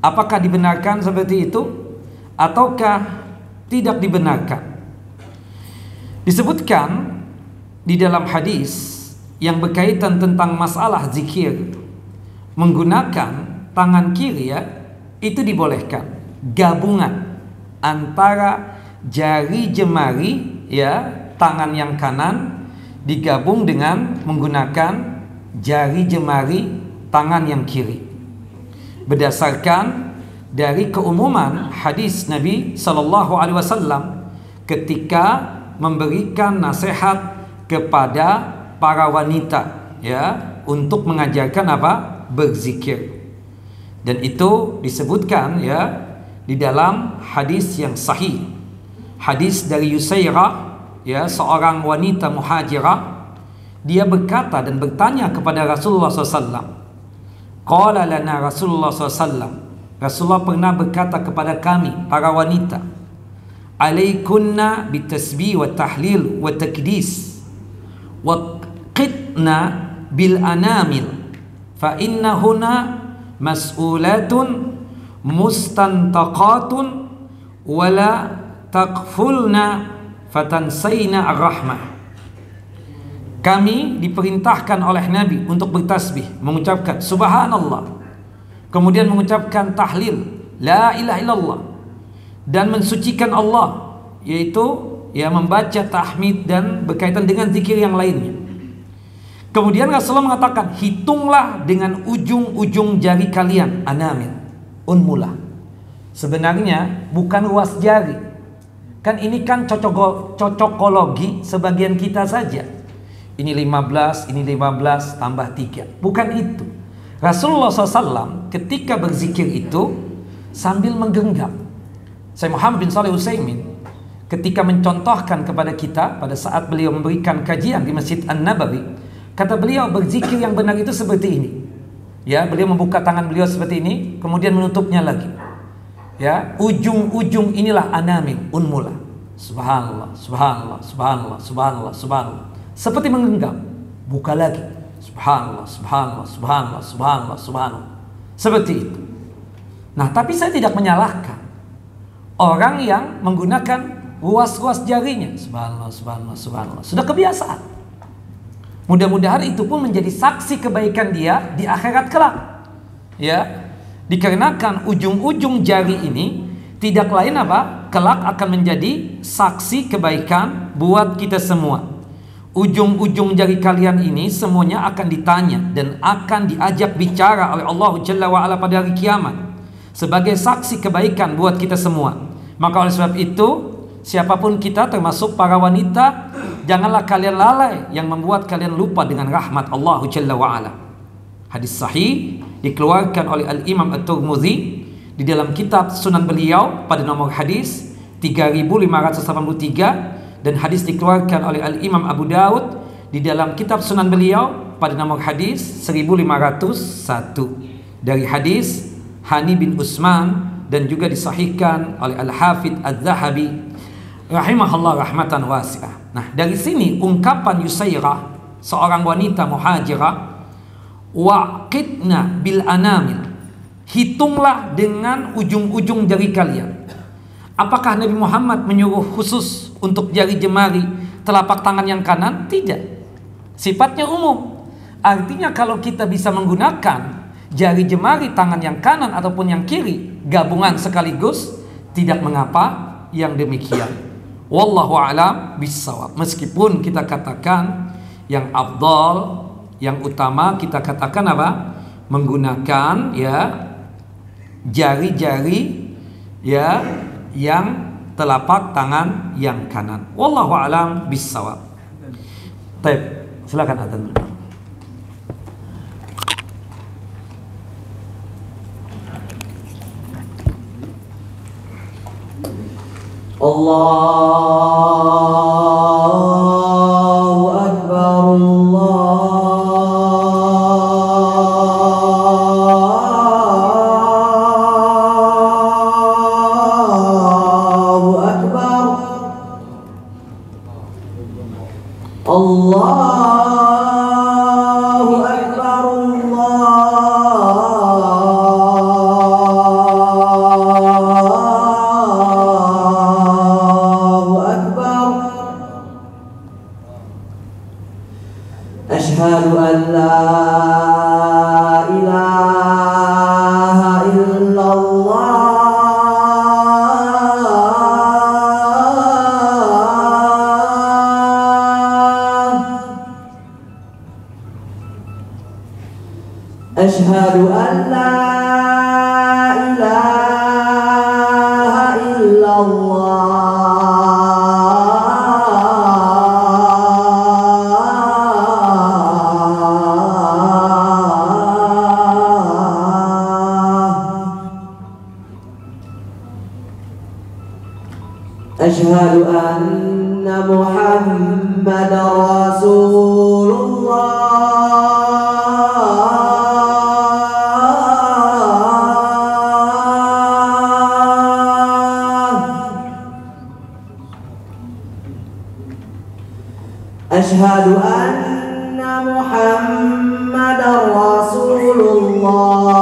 Apakah dibenarkan seperti itu ataukah tidak dibenarkan? Disebutkan di dalam hadis yang berkaitan tentang masalah zikir, menggunakan tangan kiri ya, itu dibolehkan, gabungan antara jari jemari ya tangan yang kanan digabung dengan menggunakan jari jemari tangan yang kiri, berdasarkan dari keumuman hadis Nabi Sallallahu Alaihi Wasallam ketika memberikan nasihat kepada para wanita ya untuk mengajarkan apa? Berzikir. Dan itu disebutkan ya di dalam hadis yang sahih, hadis dari Yusairah ya, seorang wanita muhajirah dia berkata dan bertanya kepada Rasulullah SAW. Qala lana Rasulullah SAW, Rasulullah pernah berkata kepada kami para wanita, alaikunna bitasbih wa tahlil wa takdis wa qitna bil anamil fa innahuna mas'ulatun mustantaqatun wala taqfulna fatansayna ar-rahmah. Kami diperintahkan oleh Nabi untuk bertasbih, mengucapkan subhanallah, kemudian mengucapkan tahlil la ilaha illallah, dan mensucikan Allah, yaitu membaca tahmid dan berkaitan dengan zikir yang lainnya. Kemudian Rasulullah mengatakan, hitunglah dengan ujung-ujung jari kalian, anamil, unmulah. Sebenarnya bukan ruas jari. Kan ini kan cocokologi sebagian kita saja. Ini 15, ini 15 tambah 3. Bukan itu. Rasulullah SAW ketika berzikir itu sambil menggenggam. Syekh Muhammad bin Shalih Utsaimin ketika mencontohkan kepada kita pada saat beliau memberikan kajian di Masjid An-Nabawi, kata beliau berzikir yang benar itu seperti ini. Ya, beliau membuka tangan beliau seperti ini, kemudian menutupnya lagi. Ya, ujung-ujung inilah anamil, unmula. Subhanallah, subhanallah, subhanallah, subhanallah, subhanallah. Seperti menggenggam, buka lagi. Subhanallah, subhanallah, subhanallah, subhanallah, subhanallah. Seperti itu. Nah, tapi saya tidak menyalahkan orang yang menggunakan ruas-ruas jarinya. Subhanallah, subhanallah, subhanallah. Sudah kebiasaan. Mudah-mudahan itu pun menjadi saksi kebaikan dia di akhirat kelak. Ya, dikarenakan ujung-ujung jari ini tidak lain apa? Kelak akan menjadi saksi kebaikan buat kita semua. Ujung-ujung jari kalian ini semuanya akan ditanya dan akan diajak bicara oleh Allah Jalla wa'ala pada hari kiamat sebagai saksi kebaikan buat kita semua. Maka oleh sebab itu, siapapun kita termasuk para wanita, janganlah kalian lalai yang membuat kalian lupa dengan rahmat Allah Jalla wa'ala. Hadis sahih dikeluarkan oleh Al-Imam At-Tirmidzi di dalam kitab Sunan beliau pada nomor hadis 3583, dan hadis dikeluarkan oleh Al-Imam Abu Daud di dalam kitab Sunan beliau pada nomor hadis 1501 dari hadis Hani bin Utsman, dan juga disahihkan oleh Al-Hafidz Az-Zahabi rahimahullah rahmatan wasi'ah. Nah, dari sini ungkapan Yusairah, seorang wanita muhajirah, waqitna bil anamil, hitunglah dengan ujung-ujung jari kalian. Apakah Nabi Muhammad menyuruh khusus untuk jari jemari telapak tangan yang kanan? Tidak. Sifatnya umum. Artinya kalau kita bisa menggunakan jari jemari tangan yang kanan ataupun yang kiri gabungan sekaligus, tidak mengapa yang demikian. Wallahu a'lam bissawab. Meskipun kita katakan yang afdal, yang utama kita katakan apa? Menggunakan jari-jari yang telapak tangan yang kanan. Wallahu a'lam bissawab. Baik, silakan adzan. Allahu akbar, Allahu akbar, Allahu akbar, Allahu akbar. Asyhadu an la ilaha illallah. Asyhadu an la ilaha illallah. Asyhadu anna Muhammadar Rasulullah. Asyhadu anna Muhammadar Rasulullah.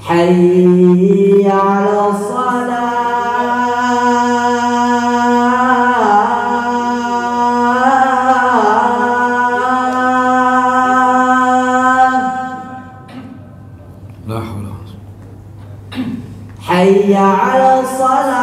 Hayya 'alas salah. Hayya 'alas salah.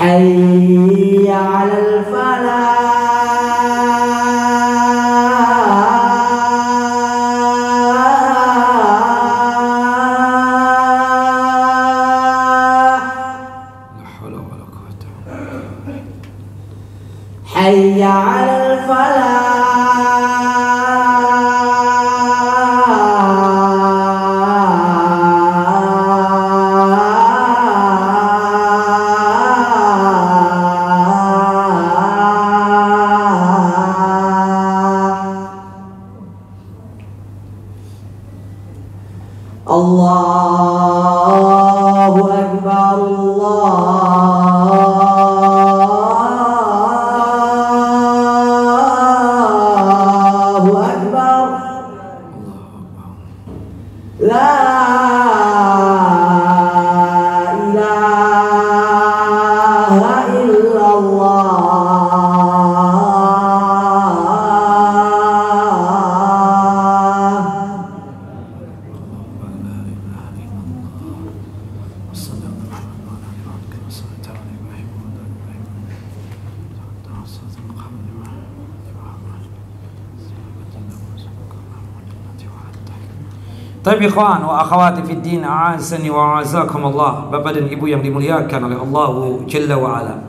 Hayya 'alal falah. Hayya 'alal falah. Allahu Akbar, Allahu Akbar. La ilaha illallah. Tapi ikhwan wa akhawati fid din, a'azani wa a'azakumullah, Bapak dan Ibu yang dimuliakan oleh Allah Jalla wa Ala.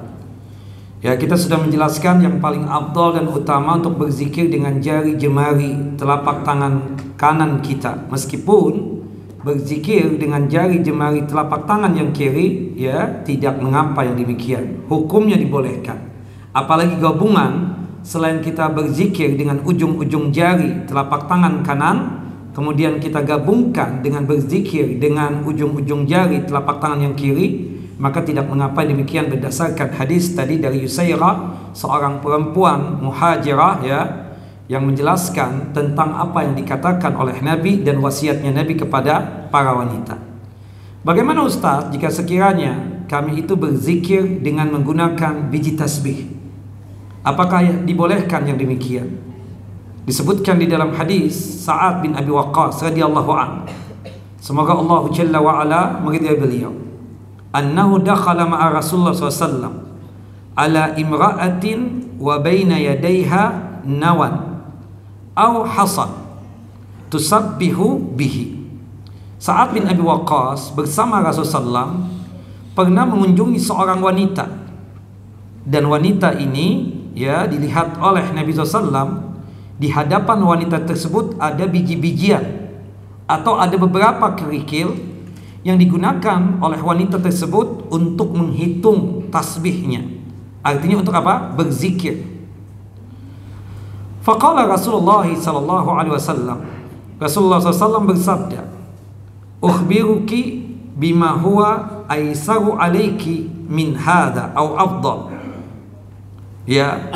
Ya, kita sudah menjelaskan yang paling afdal dan utama untuk berzikir dengan jari jemari telapak tangan kanan kita. Meskipun berzikir dengan jari jemari telapak tangan yang kiri, ya, tidak mengapa yang demikian. Hukumnya dibolehkan. Apalagi gabungan selain kita berzikir dengan ujung-ujung jari telapak tangan kanan, kemudian kita gabungkan dengan berzikir dengan ujung-ujung jari telapak tangan yang kiri, maka tidak mengapa demikian berdasarkan hadis tadi dari Yusairah, seorang perempuan muhajirah, ya, yang menjelaskan tentang apa yang dikatakan oleh Nabi dan wasiatnya Nabi kepada para wanita. Bagaimana Ustaz jika sekiranya kami itu berzikir dengan menggunakan biji tasbih? Apakah dibolehkan yang demikian? Disebutkan di dalam hadis Sa'ad bin Abi Waqqas radhiyallahu anhu, semoga Allah Jalla wa Ala meridai beliau, annahu dakhala ma'a Rasulullah SAW ala imra'atin wa baina yadayha nawan aw hasan tusabbihu bihi. Sa'ad bin Abi Waqqas bersama Rasulullah SAW pernah mengunjungi seorang wanita, dan wanita ini, ya, dilihat oleh Nabi SAW. Di hadapan wanita tersebut ada biji-bijian atau ada beberapa kerikil yang digunakan oleh wanita tersebut untuk menghitung tasbihnya. Artinya untuk apa? Berzikir. Faqala Rasulullah sallallahu alaihi wasallam, Rasulullah SAW bersabda, "Ukhbiruki bima huwa aisaru alayki min hadha au afdal." Ya,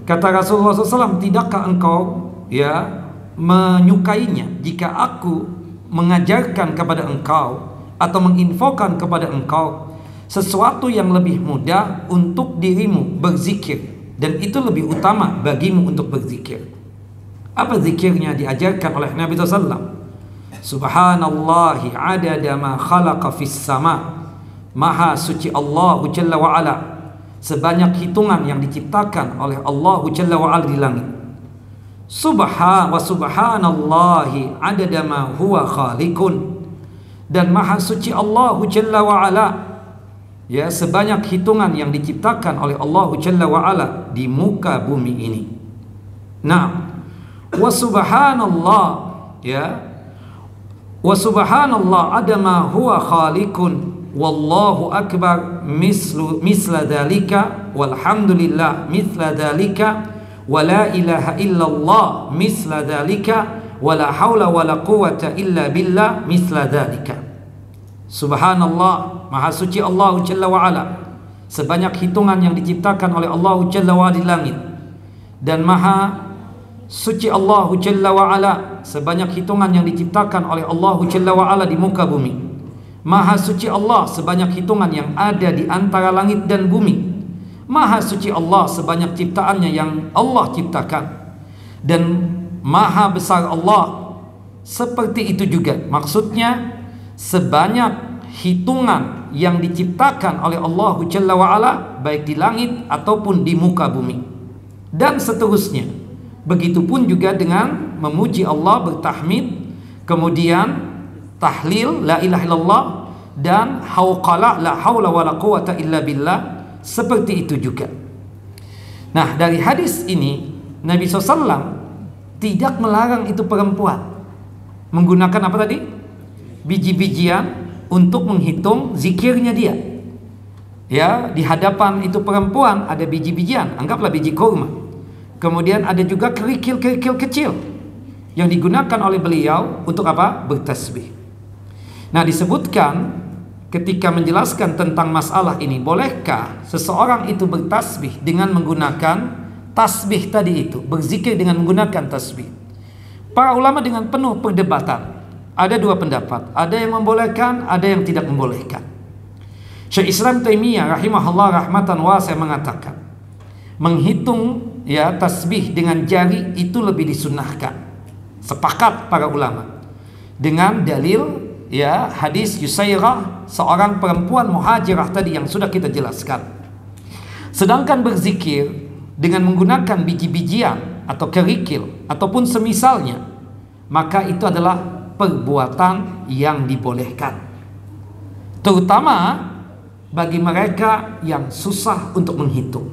kata Rasulullah SAW, tidakkah engkau, ya, menyukainya jika aku mengajarkan kepada engkau atau menginfokan kepada engkau sesuatu yang lebih mudah untuk dirimu berzikir, dan itu lebih utama bagimu untuk berzikir. Apa zikirnya diajarkan oleh Nabi SAW? Subhanallahi adada ma khalaqa fis sama Maha suci Allah Jalla wa Ala sebanyak hitungan yang diciptakan oleh Allah Jalla wa Ala di langit. Subhanallahi adada ma huwa khaliqun, dan maha suci Allah Jalla wa Ala ya sebanyak hitungan yang diciptakan oleh Allah Jalla wa Ala di muka bumi ini. Nah, wa subhanallah ya, wa subhanallah adama huwa khaliqun wallahu akbar misla dzalika walhamdulillah misla dzalika wa la ilaha illallah misla dzalika wa la haula wa la quwwata illa billah misla dzalika. Subhanallah, maha suci Allah Jalla wa Ala sebanyak hitungan yang diciptakan oleh Allah Jalla wa Ala di langit, dan maha suci Allah Jalla wa Ala sebanyak hitungan yang diciptakan oleh Allah Jalla wa Ala di muka bumi. Maha suci Allah sebanyak hitungan yang ada di antara langit dan bumi. Maha suci Allah sebanyak ciptaannya yang Allah ciptakan, dan maha besar Allah seperti itu juga. Maksudnya sebanyak hitungan yang diciptakan oleh Allah Jalla wa Ala baik di langit ataupun di muka bumi, dan seterusnya. Begitupun juga dengan memuji Allah, bertahmid, kemudian tahlil la ilaha illallah, dan hauqala la haula wala quwata illa billah, seperti itu juga. Nah, dari hadis ini Nabi SAW tidak melarang itu perempuan menggunakan apa tadi? Biji-bijian untuk menghitung zikirnya dia. Ya, di hadapan itu perempuan ada biji-bijian, anggaplah biji kurma. Kemudian ada juga kerikil-kerikil kecil yang digunakan oleh beliau untuk apa? Bertasbih. Nah, disebutkan ketika menjelaskan tentang masalah ini, bolehkah seseorang itu bertasbih dengan menggunakan tasbih tadi itu, berzikir dengan menggunakan tasbih? Para ulama dengan penuh perdebatan. Ada dua pendapat, ada yang membolehkan, ada yang tidak membolehkan. Syekh Islam Taimiyah rahimahullah rahmatan wasi'ah mengatakan, menghitung ya tasbih dengan jari itu lebih disunnahkan. Sepakat para ulama dengan dalil ya hadis Yusairah, seorang perempuan muhajirah tadi yang sudah kita jelaskan. Sedangkan berzikir dengan menggunakan biji-bijian atau kerikil ataupun semisalnya, maka itu adalah perbuatan yang dibolehkan, terutama bagi mereka yang susah untuk menghitung.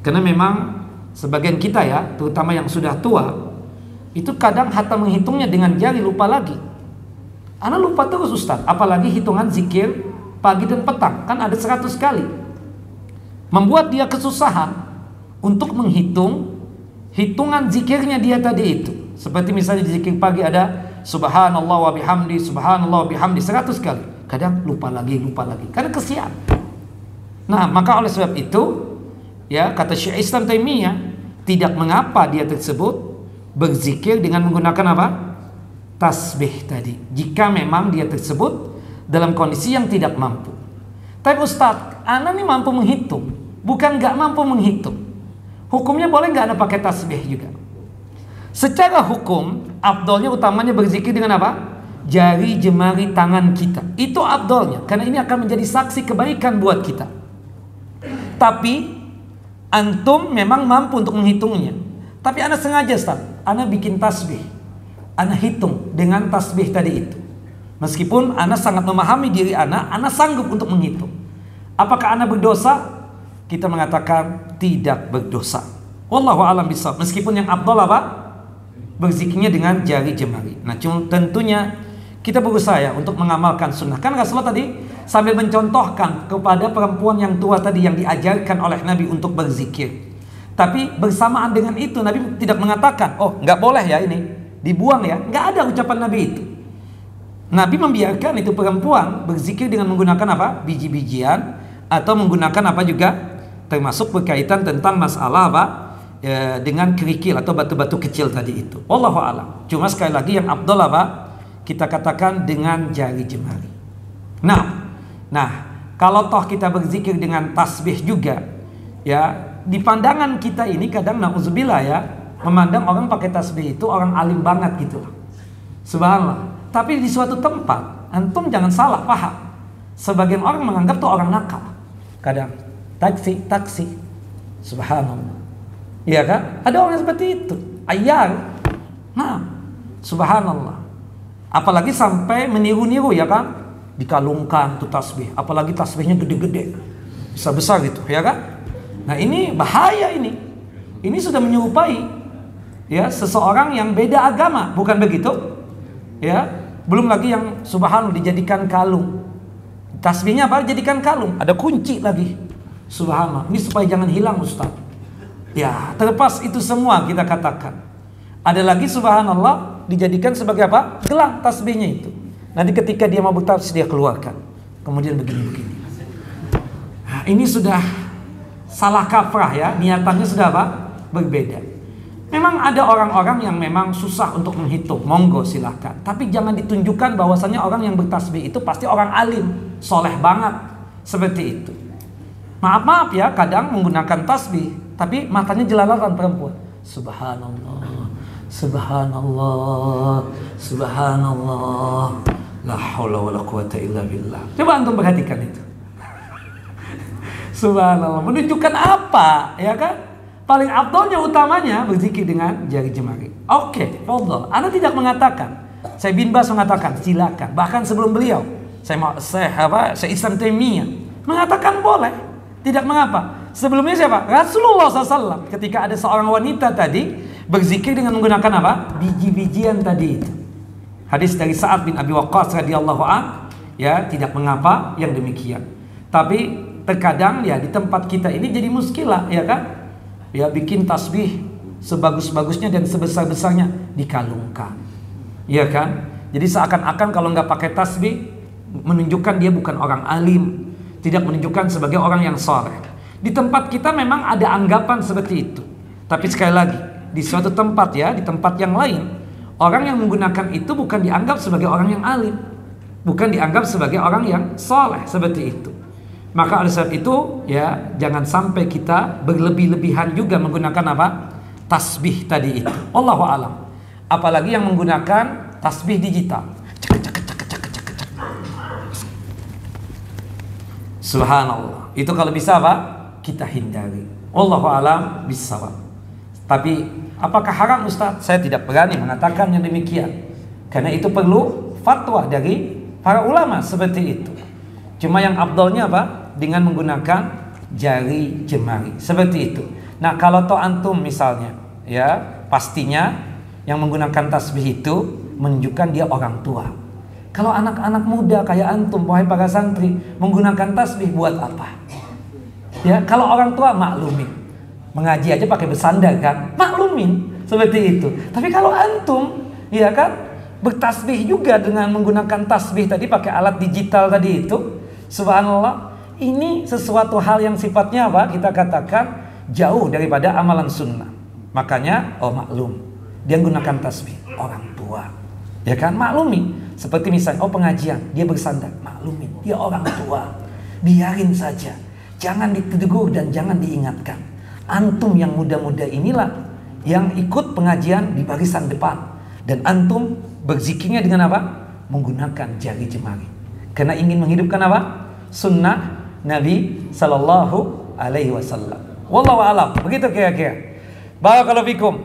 Karena memang sebagian kita ya, terutama yang sudah tua, itu kadang hatta menghitungnya dengan jari lupa lagi. Ana lupa terus Ustaz, apalagi hitungan zikir pagi dan petang, kan ada 100 kali. Membuat dia kesusahan untuk menghitung hitungan zikirnya dia tadi itu. Seperti misalnya di zikir pagi ada subhanallah wa bihamdi, subhanallah wa bihamdi 100 kali. Kadang lupa lagi, karena kesian. Nah, maka oleh sebab itu ya, kata Syekh Islam Taimiyah, tidak mengapa dia tersebut berzikir dengan menggunakan apa? Tasbih tadi, jika memang dia tersebut dalam kondisi yang tidak mampu. Tapi Ustaz, ana nih mampu menghitung, bukan gak mampu menghitung. Hukumnya boleh gak ana pakai tasbih juga? Secara hukum, afdolnya utamanya berzikir dengan apa? Jari jemari tangan kita. Itu afdolnya, karena ini akan menjadi saksi kebaikan buat kita. Tapi antum memang mampu untuk menghitungnya. Tapi ana sengaja Ustaz, ana bikin tasbih, ana hitung dengan tasbih tadi itu. Meskipun ana sangat memahami diri ana sanggup untuk menghitung. Apakah ana berdosa? Kita mengatakan tidak berdosa. Wallahu a'lam bishawab. Meskipun yang afdal apa? Berzikirnya dengan jari jemari. Nah, tentunya kita berusaha ya untuk mengamalkan sunnah. Kan Rasulullah tadi sambil mencontohkan kepada perempuan yang tua tadi yang diajarkan oleh Nabi untuk berzikir. Tapi bersamaan dengan itu Nabi tidak mengatakan, oh nggak boleh ya ini, dibuang ya. Nggak ada ucapan Nabi itu. Nabi membiarkan itu perempuan berzikir dengan menggunakan apa? Biji-bijian atau menggunakan apa juga, termasuk berkaitan tentang masalah apa? Dengan kerikil atau batu-batu kecil tadi itu. Wallahu a'lam. Cuma sekali lagi yang afdal apa? Kita katakan dengan jari jemari. Nah, kalau toh kita berzikir dengan tasbih juga, ya di pandangan kita ini kadang na'udzubillah ya, memandang orang pakai tasbih itu orang alim banget gitu. Subhanallah. Tapi di suatu tempat, antum jangan salah paham. Sebagian orang menganggap tuh orang nakal. Kadang taksi. Subhanallah. Iya kan? Ada orang seperti itu. Ayar. Nah, subhanallah. Apalagi sampai meniru-niru ya kan? Dikalungkan tuh tasbih. Apalagi tasbihnya gede-gede. Besar-besar gitu, ya kan? Nah, ini bahaya ini. Ini sudah menyerupai ya seseorang yang beda agama, bukan begitu? Ya, belum lagi yang subhanallah dijadikan kalung. Tasbihnya apa? Jadikan kalung. Ada kunci lagi. Subhanallah. Ini supaya jangan hilang, Ustaz. Ya, terlepas itu semua kita katakan. Ada lagi subhanallah dijadikan sebagai apa? Gelang tasbihnya itu. Nanti ketika dia mau bertasbih dia keluarkan. Kemudian begini-begini. Nah, ini sudah salah kaprah ya. Niatannya sudah apa? Berbeda. Memang ada orang-orang yang memang susah untuk menghitung. Monggo silahkan. Tapi jangan ditunjukkan bahwasannya orang yang bertasbih itu pasti orang alim, soleh banget. Seperti itu. Maaf ya, kadang menggunakan tasbih, tapi matanya jelalatan perempuan. Subhanallah, subhanallah, subhanallah. La haula wala quwata illa billah. Coba antum perhatikan itu. Subhanallah. Menunjukkan apa? Ya kan? Paling afdalnya utamanya berzikir dengan jari jemari. Oke, fadhal. Anda tidak mengatakan. Saya bin Bas mengatakan silakan. Bahkan sebelum beliau, saya Islam Taimiyah mengatakan boleh. Tidak mengapa. Sebelumnya siapa? Rasulullah SAW. Ketika ada seorang wanita tadi berzikir dengan menggunakan apa? Biji-bijian tadi itu. Hadis dari Sa'ad bin Abi Waqqas radhiyallahu an, ya tidak mengapa yang demikian. Tapi terkadang ya di tempat kita ini jadi muskilah, ya kan? Ya bikin tasbih sebagus-bagusnya dan sebesar-besarnya dikalungkan, ya kan? Jadi seakan-akan kalau nggak pakai tasbih menunjukkan dia bukan orang alim, tidak menunjukkan sebagai orang yang saleh. Di tempat kita memang ada anggapan seperti itu. Tapi sekali lagi di suatu tempat ya, di tempat yang lain, orang yang menggunakan itu bukan dianggap sebagai orang yang alim, bukan dianggap sebagai orang yang saleh seperti itu. Maka oleh sebab itu ya jangan sampai kita berlebih-lebihan juga menggunakan apa? Tasbih tadi itu. Wallahu a'lam. Apalagi yang menggunakan tasbih digital. Subhanallah. Itu kalau bisa apa? Kita hindari. Wallahu a'lam bissawab. Tapi apakah haram, Ustaz? Saya tidak berani mengatakan yang demikian. Karena itu perlu fatwa dari para ulama seperti itu. Cuma yang afdalnya apa? Dengan menggunakan jari jemari seperti itu. Nah, kalau toh antum misalnya ya, pastinya yang menggunakan tasbih itu menunjukkan dia orang tua. Kalau anak-anak muda kayak antum, wahai para santri, menggunakan tasbih buat apa? Ya, kalau orang tua maklumin. Mengaji aja pakai bersandar kan? Maklumin seperti itu. Tapi kalau antum ya kan bertasbih juga dengan menggunakan tasbih tadi pakai alat digital tadi itu, subhanallah, ini sesuatu hal yang sifatnya apa? Kita katakan jauh daripada amalan sunnah. Makanya, maklum, dia gunakan tasbih, orang tua, ya kan? Maklumi. Seperti misalnya, pengajian, dia bersandar, maklumin, dia orang tua, biarin saja, jangan ditegur dan jangan diingatkan. Antum yang muda-muda inilah yang ikut pengajian di barisan depan, dan antum berzikirnya dengan apa? Menggunakan jari jemari, karena ingin menghidupkan apa? Sunnah Nabi sallallahu alaihi wasallam. Wallahu a'lam. Begitu kira-kira. Barakallahu fikum.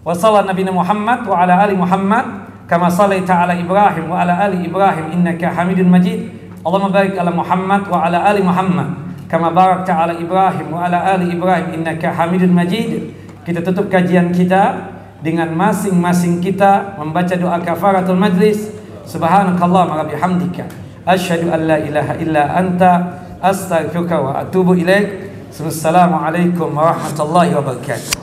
Wa sallallahu nabiyana Muhammad wa ala ali Muhammad kama sallaita ala Ibrahim wa ala ali Ibrahim innaka Hamidun Majid. Allahumma barik ala Muhammad wa ala ali Muhammad kama barakta ala Ibrahim wa ala ali Ibrahim innaka Hamidun Majid. Kita tutup kajian kita dengan masing-masing kita membaca doa kafaratul majlis. Subhanakallahumma wa bihamdika asyhadu an la ilaha illa anta astaghfiruka wa atubu ilaik. Assalamualaikum warahmatullahi wabarakatuh.